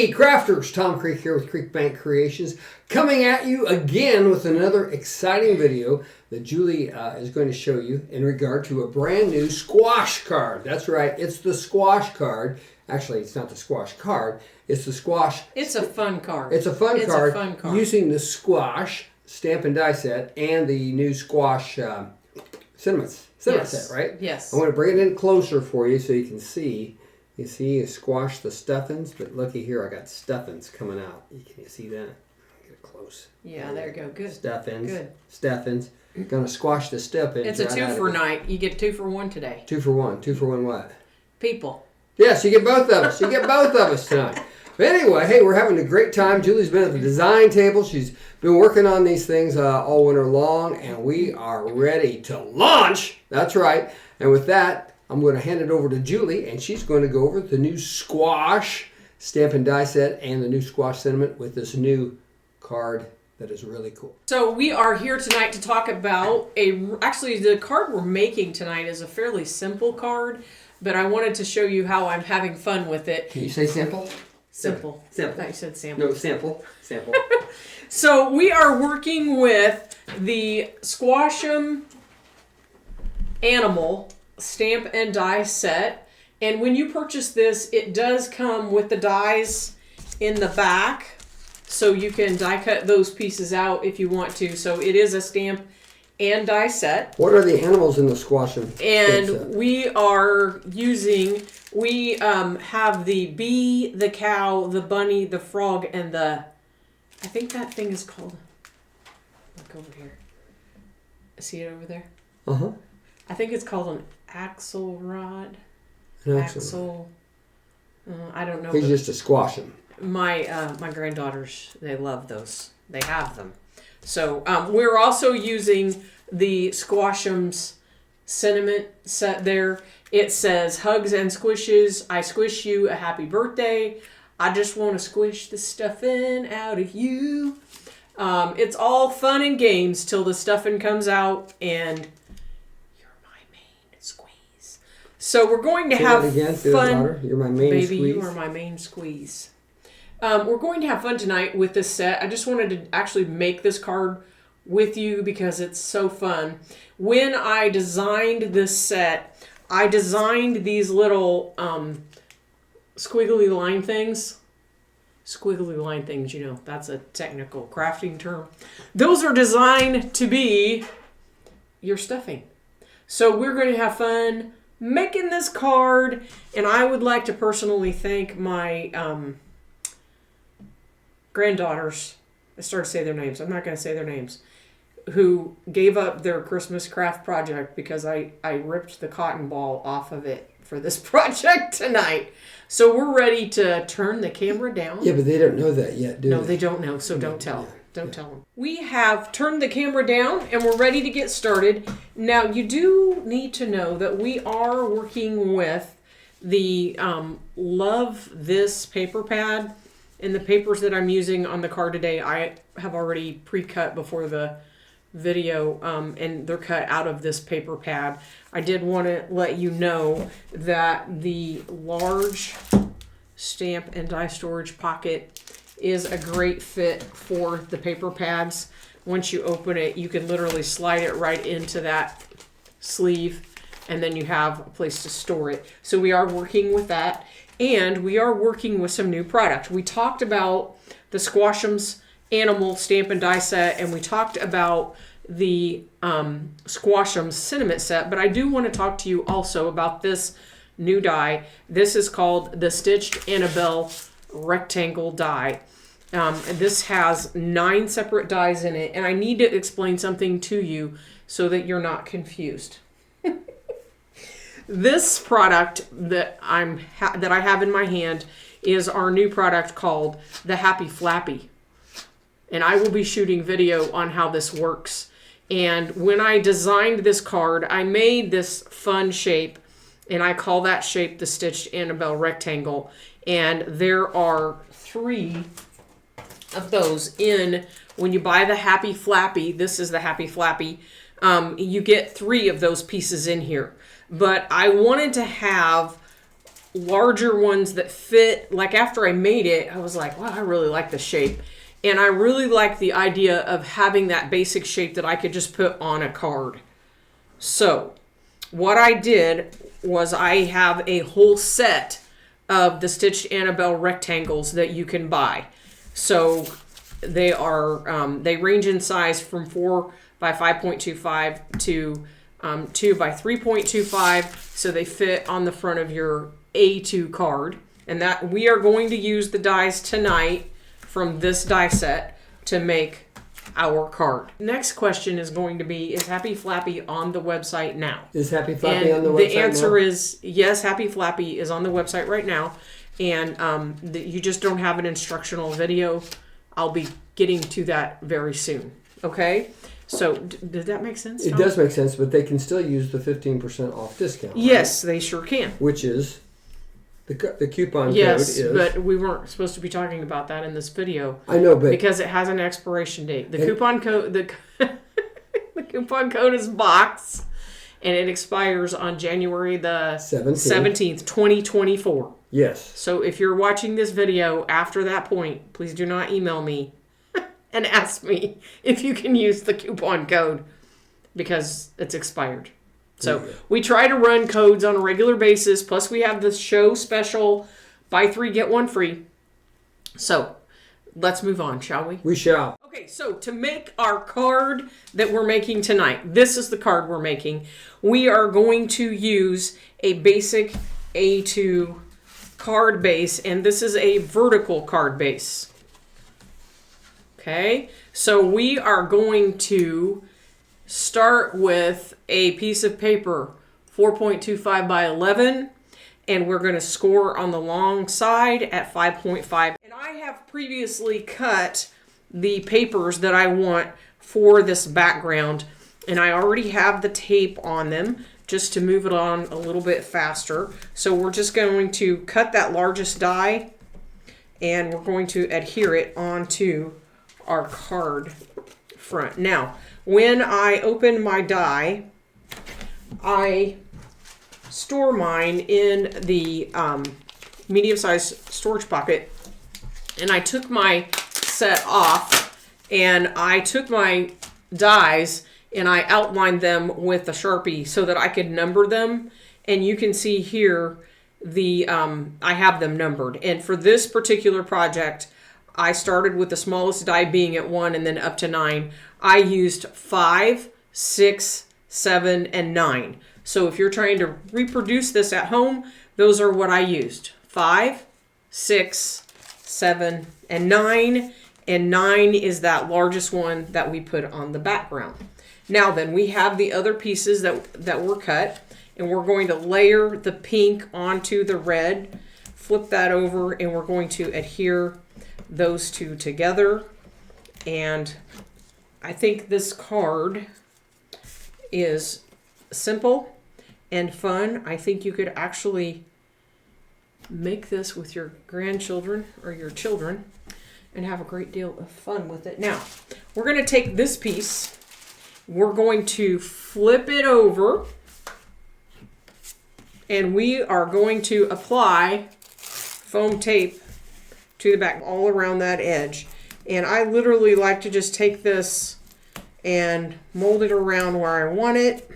Hey crafters, Tom Creek here with Creek Bank Creations, coming at you again with another exciting video that Julie is going to show you in regard to a brand new squash card. That's right, it's the squash card. Actually, it's not the squash card, it's the squash. It's a fun card. It's a fun card using the squash stamp and die set and the new squash cinnamon set, right? Yes. I want to bring it in closer for you so you can see. You see, you squash the stuffins, but looky here, I got stuffins coming out. Can you see that? Get it close. Yeah, there you go. Good. Stuffins. Good. Stuffins. Gonna squash the stuffins. It's a right 2 for night. You get 2 for 1 today. 2 for 1. 2 for 1 what? People. Yes, you get both of us. You get both of us tonight. But anyway, hey, we're having a great time. Julie's been at the design table. She's been working on these things all winter long, and we are ready to launch. That's right. And with that, I'm going to hand it over to Julie, and she's going to go over the new squash stamp and die set and the new squash sentiment with this new card that is really cool. So we are here tonight to talk about actually the card we're making tonight is a fairly simple card, but I wanted to show you how I'm having fun with it. Can you say simple? Simple. Simple. I thought you said sample. No, sample. Sample. So we are working with the Squash'em Animal stamp and die set, and when you purchase this, it does come with the dies in the back, so you can die cut those pieces out if you want to. So it is a stamp and die set. What are the animals in the Squash'em? And we are using, we have the bee, the cow, the bunny, the frog, and the, I think that thing is called, look over here. See it over there? Uh-huh. I think it's called an axelrod. Axel. I don't know. He's just a Squash'em. My granddaughters, they love those. They have them. So we're also using the Squash'em's sentiment set there. It says, hugs and squishes. I squish you a happy birthday. I just want to squish the stuffin' out of you. It's all fun and games till the stuffin' comes out and so we're going to have fun. You're my main baby, squeeze. you are my main squeeze. We're going to have fun tonight with this set. I just wanted to actually make this card with you because it's so fun. When I designed this set, I designed these little squiggly line things. Squiggly line things, you know, that's a technical crafting term. Those are designed to be your stuffing. So we're going to have fun making this card, and I would like to personally thank my granddaughters. I started to say their names. I'm not going to say their names. Who gave up their Christmas craft project because I ripped the cotton ball off of it for this project tonight. So we're ready to turn the camera down. Yeah, but they don't know that yet, do they? No, they don't know, so don't tell. Don't tell them. We have turned the camera down and we're ready to get started. Now, you do need to know that we are working with the Love This paper pad. And the papers that I'm using on the card today, I have already pre-cut before the video, and they're cut out of this paper pad. I did want to let you know that the large stamp and die storage pocket is a great fit for the paper pads. Once you open it, you can literally slide it right into that sleeve, and then you have a place to store it. So we are working with that, and we are working with some new product. We talked about the Squash'em's Animal stamp and die set, and we talked about the Squash'em's sentiment set, but I do want to talk to you also about this new die. This is called the Stitched Anabelle rectangle die. This has 9 separate dies in it, and I need to explain something to you so that you're not confused. This product that I have in my hand is our new product called the Happy Flappy, and I will be shooting video on how this works. And when I designed this card, I made this fun shape, and I call that shape the Stitched Anabelle rectangle. And there are 3 of those in. When you buy the Happy Flappy, this is the Happy Flappy, you get 3 of those pieces in here. But I wanted to have larger ones that fit. Like after I made it, I was like, wow, I really like the shape. And I really like the idea of having that basic shape that I could just put on a card. So what I did was I have a whole set of the stitched Anabelle rectangles that you can buy. So they are, they range in size from 4 by 5.25 to 2 by 3.25. So they fit on the front of your A2 card. And that we are going to use the dies tonight from this die set to make our card. Next question is going to be, is Happy Flappy on the website now? Is Happy Flappy on the website now? The answer is yes, Happy Flappy is on the website right now. And you just don't have an instructional video. I'll be getting to that very soon. Okay? So, did that make sense, Tom? It does make sense, but they can still use the 15% off discount. Yes, right? they sure can. Which is, the coupon code yes, is... but we weren't supposed to be talking about that in this video. I know, but... Because it has an expiration date. The coupon code... The coupon code is BOX, and it expires on January the 17th, 2024. Yes. So if you're watching this video after that point, please do not email me and ask me if you can use the coupon code because it's expired. So we try to run codes on a regular basis. Plus we have the show special, buy 3, get 1 free. So let's move on, shall we? We shall. Okay, so to make our card that we're making tonight, this is the card we're making. We are going to use a basic A2 card base, and this is a vertical card base. Okay, so we are going to start with a piece of paper 4.25 by 11, and we're going to score on the long side at 5.5. And I have previously cut the papers that I want for this background, and I already have the tape on them just to move it on a little bit faster. So we're just going to cut that largest die, and we're going to adhere it onto our card front. Now, when I open my die, I store mine in the medium-sized storage pocket, and I took my set off, and I took my dies and I outlined them with a Sharpie so that I could number them. And you can see here the I have them numbered. And for this particular project, I started with the smallest die being at 1 and then up to 9. I used 5, 6, 7, and 9. So if you're trying to reproduce this at home, those are what I used. 5, 6, 7, and 9. And 9 is that largest one that we put on the background. Now then, we have the other pieces that were cut, and we're going to layer the pink onto the red, flip that over, and we're going to adhere those two together. And I think this card is simple and fun. I think you could actually make this with your grandchildren or your children and have a great deal of fun with it. Now, we're going to take this piece, we're going to flip it over, and we are going to apply foam tape to the back all around that edge. And I literally like to just take this and mold it around where I want it,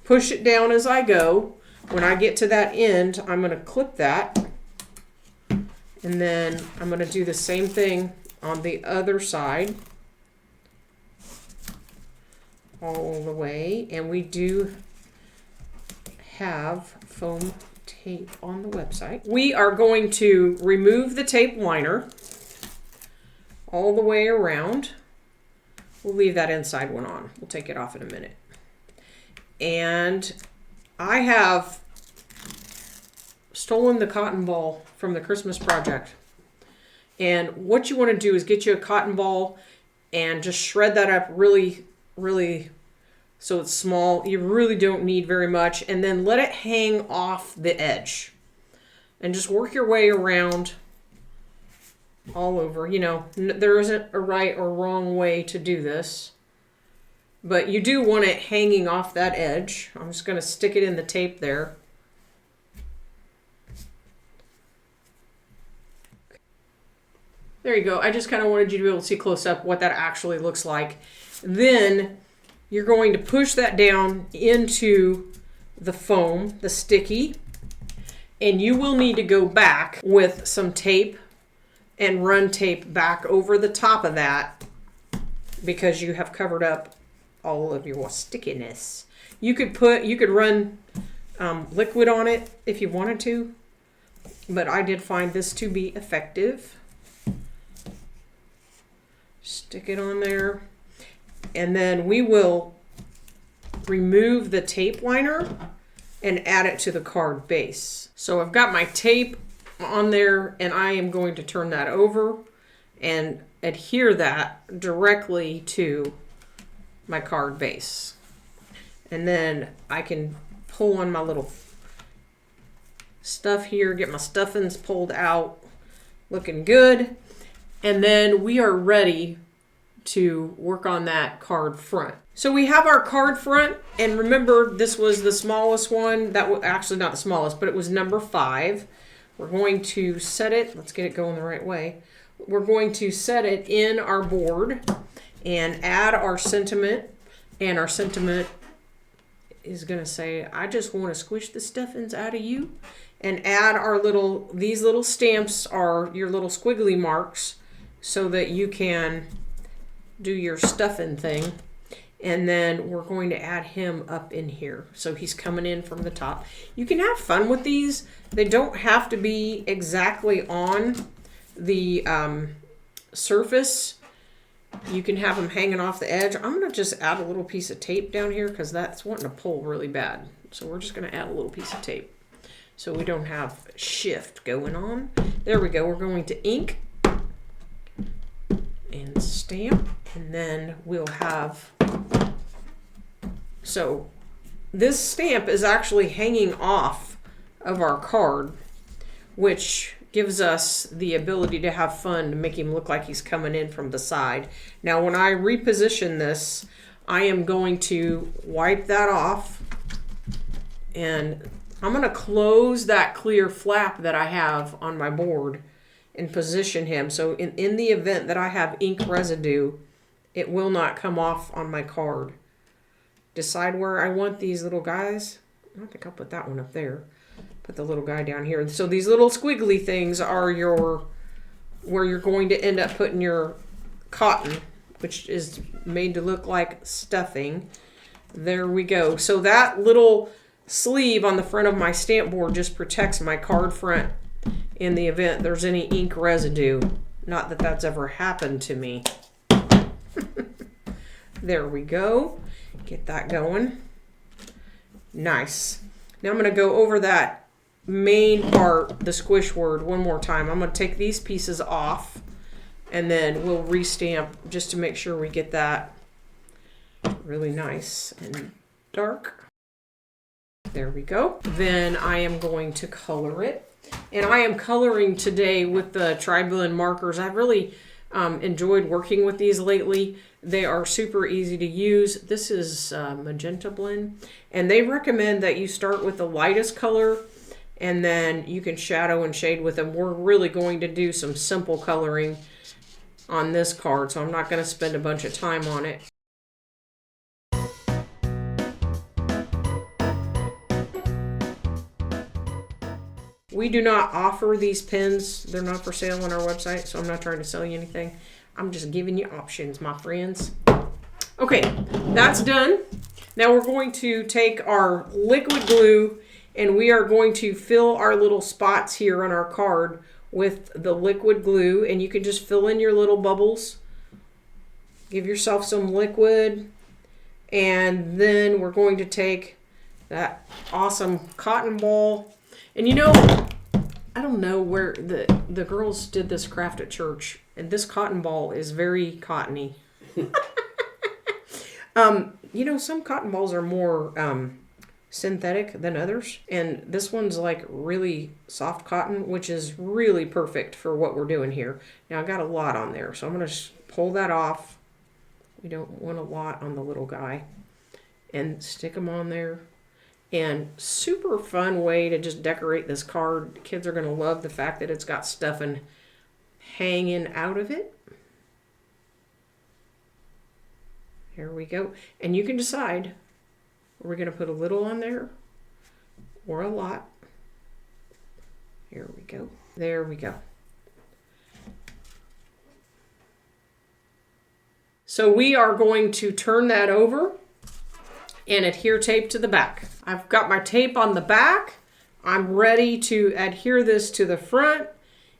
push it down as I go. When I get to that end, I'm going to clip that, and then I'm going to do the same thing on the other side all the way. And we do have foam tape on the website. We are going to remove the tape liner all the way around. We'll leave that inside one on. We'll take it off in a minute. And I have stolen the cotton ball from the Christmas project. And what you want to do is get you a cotton ball and just shred that up really, really so it's small. You really don't need very much. And then let it hang off the edge. And just work your way around all over. You know, there isn't a right or wrong way to do this. But you do want it hanging off that edge. I'm just going to stick it in the tape there. There you go. I just kind of wanted you to be able to see close up what that actually looks like. Then you're going to push that down into the foam, the sticky, and you will need to go back with some tape and run tape back over the top of that because you have covered up all of your stickiness. You could run liquid on it if you wanted to, but I did find this to be effective. Stick it on there, and then we will remove the tape liner and add it to the card base. So I've got my tape on there, and I am going to turn that over and adhere that directly to my card base. And then I can pull on my little stuff here, get my stuffins pulled out, looking good. And then we are ready to work on that card front. So we have our card front, and remember this was the smallest one. That was actually not the smallest, but it was number 5. We're going to set it, let's get it going the right way. We're going to set it in our board and add our sentiment, and our sentiment is going to say, I just want to squish the stuffins out of you, and add our these little stamps are your little squiggly marks so that you can do your stuffing thing. And then we're going to add him up in here. So he's coming in from the top. You can have fun with these. They don't have to be exactly on the surface. You can have them hanging off the edge. I'm going to just add a little piece of tape down here because that's wanting to pull really bad. So we're just going to add a little piece of tape so we don't have shift going on. There we go. We're going to ink and stamp, and then we'll have, so this stamp is actually hanging off of our card, which gives us the ability to have fun to make him look like he's coming in from the side. Now when I reposition this, I am going to wipe that off, and I'm going to close that clear flap that I have on my board and position him. So in the event that I have ink residue, it will not come off on my card. Decide where I want these little guys. I think I'll put that one up there. Put the little guy down here. So these little squiggly things are where you're going to end up putting your cotton, which is made to look like stuffing. There we go. So that little sleeve on the front of my stamp board just protects my card front in the event there's any ink residue. Not that that's ever happened to me. There we go. Get that going. Nice. Now I'm going to go over that main part, the squish word, one more time. I'm going to take these pieces off, and then we'll restamp just to make sure we get that really nice and dark. There we go. Then I am going to color it. And I am coloring today with the tri-blend markers. I've really enjoyed working with these lately. They are super easy to use. This is magenta blend, and they recommend that you start with the lightest color and then you can shadow and shade with them. We're really going to do some simple coloring on this card, so I'm not going to spend a bunch of time on it. We do not offer these pens. They're not for sale on our website, so I'm not trying to sell you anything. I'm just giving you options, my friends. Okay, that's done. Now we're going to take our liquid glue, and we are going to fill our little spots here on our card with the liquid glue, and you can just fill in your little bubbles. Give yourself some liquid, and then we're going to take that awesome cotton ball. And you know, I don't know where the girls did this craft at church, and this cotton ball is very cottony. You know, some cotton balls are more synthetic than others, and this one's like really soft cotton, which is really perfect for what we're doing here. Now I got a lot on there, so I'm going to pull that off. We don't want a lot on the little guy, and stick them on there. And super fun way to just decorate this card. Kids are going to love the fact that it's got stuffing hanging out of it. Here we go. And you can decide, are we going to put a little on there or a lot? Here we go. There we go. So we are going to turn that over and adhere tape to the back. I've got my tape on the back. I'm ready to adhere this to the front,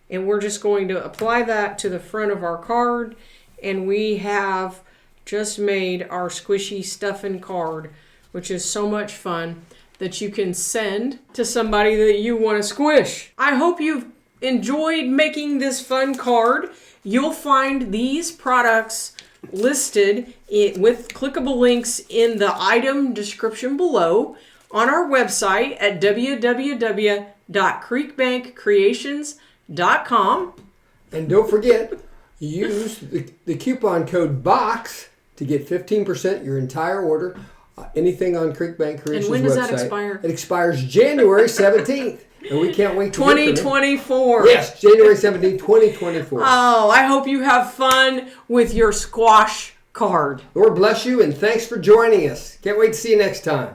and we're just going to apply that to the front of our card, and we have just made our squishy stuffin card, which is so much fun that you can send to somebody that you want to squish. I hope you've enjoyed making this fun card. You'll find these products listed with clickable links in the item description below on our website at www.creekbankcreations.com. And don't forget, use the coupon code BOX to get 15% your entire order. Anything on Creekbank Creations' And when does website. that expire? It expires January 17th. And we can't wait to 2024. Yes, January 17th, 2024. Oh, I hope you have fun with your squash card. Lord bless you, and thanks for joining us. Can't wait to see you next time.